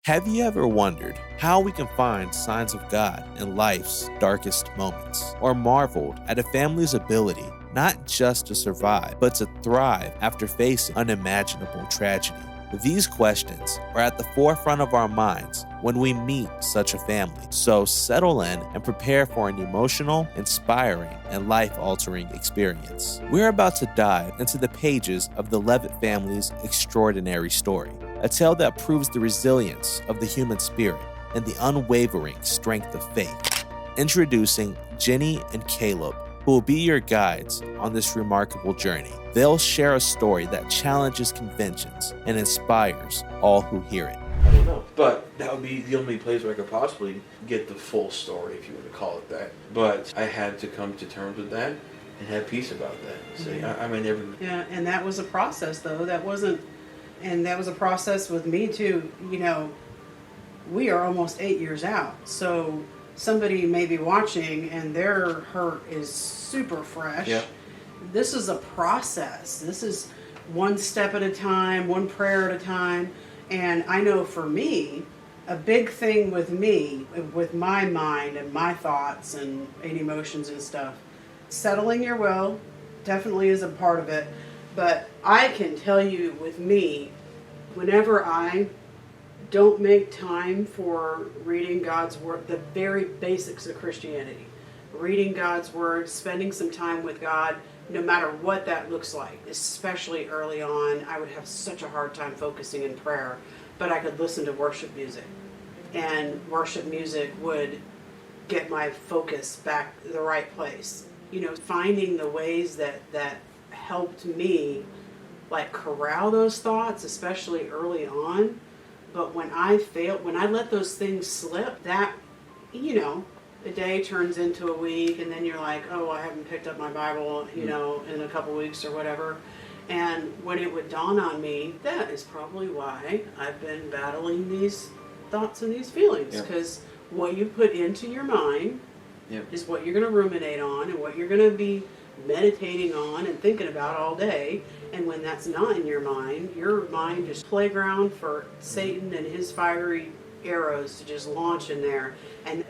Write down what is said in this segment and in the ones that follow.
Have you ever wondered how we can find signs of God in life's darkest moments? Or marveled at a family's ability not just to survive, but to thrive after facing unimaginable tragedy? These questions are at the forefront of our minds when we meet such a family. So settle in and prepare for an emotional, inspiring, and life-altering experience. We're about to dive into the pages of the Levitt family's extraordinary story, a tale that proves the resilience of the human spirit and the unwavering strength of faith. Introducing Jenny and Caleb, who will be your guides on this remarkable journey. They'll share a story that challenges conventions and inspires all who hear it. I don't know. But that would be the only place where I could possibly get the full story, if you were to call it that. But I had to come to terms with that and have peace about that. Say, I may never... Yeah, and that was a process, though. That was a process with me, too. You know, we are almost 8 years out. So somebody may be watching and their hurt is super fresh. Yeah. This is a process. This is one step at a time, one prayer at a time. And I know for me, a big thing with me, with my mind and my thoughts and emotions and stuff, settling your will definitely is a part of it. But I can tell you with me, whenever I don't make time for reading God's Word, the very basics of Christianity, reading God's Word, spending some time with God, no matter what that looks like, especially early on, I would have such a hard time focusing in prayer, but I could listen to worship music, and worship music would get my focus back the right place. You know, finding the ways that helped me like corral those thoughts, especially early on. But when I let those things slip, that, you know, a day turns into a week, and then you're like, oh, I haven't picked up my Bible, you know, in a couple weeks or whatever. And when it would dawn on me, that is probably why I've been battling these thoughts and these feelings. Because what you put into your mind is what you're going to ruminate on and what you're going to be meditating on and thinking about all day. And when that's not in your mind is playground for Satan and his fiery arrows to just launch in there. And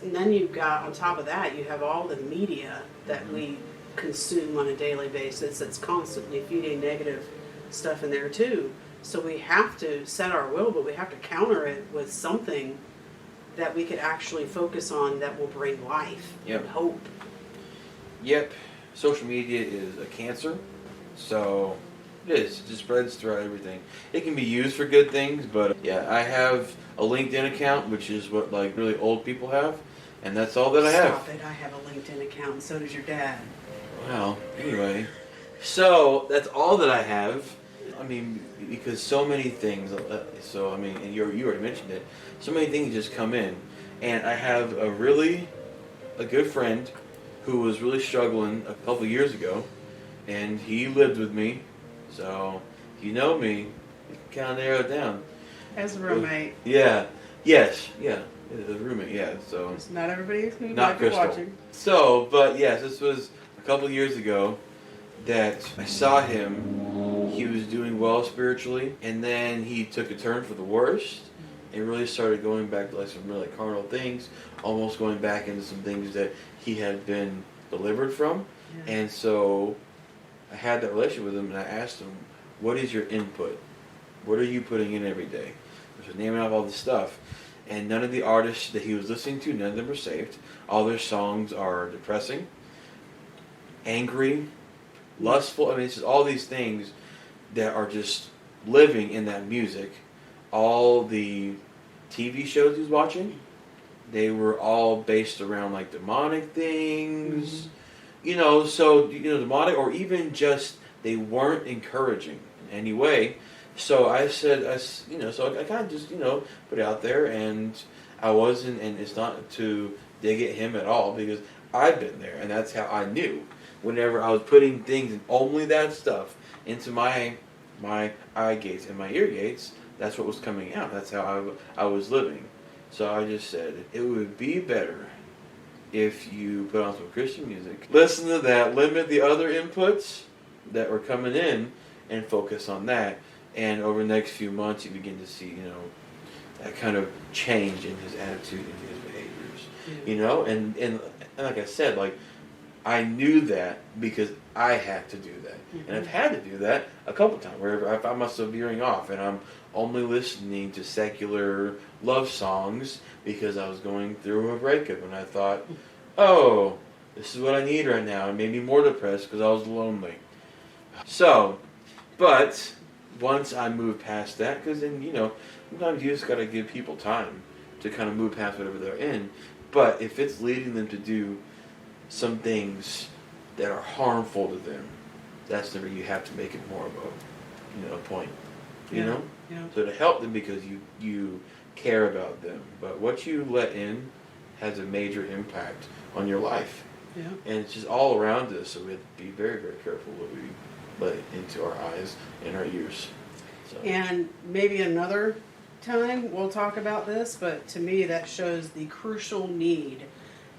then you've got, on top of that, you have all the media that we consume on a daily basis that's constantly feeding negative stuff in there too. So we have to set our will, but we have to counter it with something that we could actually focus on that will bring life and hope. Yep. Social media is a cancer. So it is. It just spreads throughout everything. It can be used for good things, but yeah, I have a LinkedIn account, which is what like really old people have, and that's all that I have. Stop it! I have a LinkedIn account, and so does your dad. Well, anyway, so that's all that I have. I mean, because so many things. So I mean, and you already mentioned it. So many things just come in, and I have a good friend who was really struggling a couple years ago. And he lived with me, so you know me, you can kind of narrow it down. As a roommate. Yeah. Yes. Yeah. As a roommate. Yeah. So. It's not everybody who not might be Crystal. watching. So, but yes, this was a couple years ago that I saw him. He was doing well spiritually, and then he took a turn for the worst, and really started going back to like some really carnal things, almost going back into some things that he had been delivered from, and so. I had that relationship with him, and I asked him, what is your input? What are you putting in every day? I was naming off all this stuff. And none of the artists that he was listening to, none of them were saved. All their songs are depressing, angry, lustful. I mean, it's just all these things that are just living in that music. All the TV shows he was watching, they were all based around like demonic things. Mm-hmm. You know, so, you know, demonic, or even just, they weren't encouraging in any way. So I said, so I kind of just, put it out there, and I wasn't, and it's not to dig at him at all, because I've been there, and that's how I knew. Whenever I was putting things, and only that stuff, into my eye gates and my ear gates, that's what was coming out. That's how I was living. So I just said, it would be better if you put on some Christian music, listen to that, limit the other inputs that were coming in, and focus on that. And over the next few months, you begin to see, that kind of change in his attitude and his behaviors. You know, and like I said, like, I knew that because I had to do that. And I've had to do that a couple times where I found myself veering off and I'm only listening to secular love songs because I was going through a breakup and I thought, oh, this is what I need right now. It made me more depressed because I was lonely. So, but once I moved past that, because then, you know, sometimes you just got to give people time to kind of move past whatever they're in. But if it's leading them to do some things that are harmful to them, that's where you have to make it more of a, point. You know? Yeah. So to help them because you care about them. But what you let in has a major impact on your life. Yeah. And it's just all around us, so we have to be very, very careful what we let into our eyes and our ears. So. And maybe another time we'll talk about this, but to me that shows the crucial need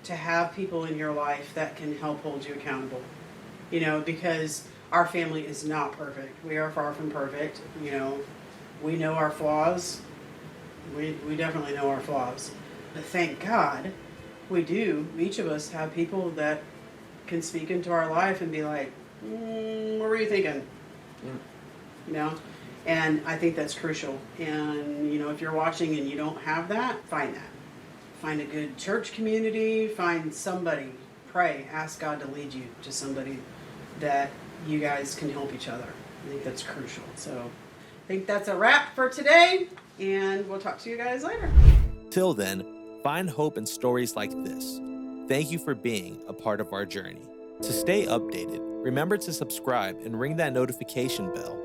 to have people in your life that can help hold you accountable. Because our family is not perfect. We are far from perfect. We know our flaws. We definitely know our flaws. But thank God we do. Each of us have people that can speak into our life and be like, what were you thinking? And I think that's crucial. And, if you're watching and you don't have that, find that. Find a good church community, find somebody, pray, ask God to lead you to somebody that you guys can help each other. I think that's crucial. So I think that's a wrap for today, and we'll talk to you guys later. Till then, find hope in stories like this. Thank you for being a part of our journey. To stay updated, remember to subscribe and ring that notification bell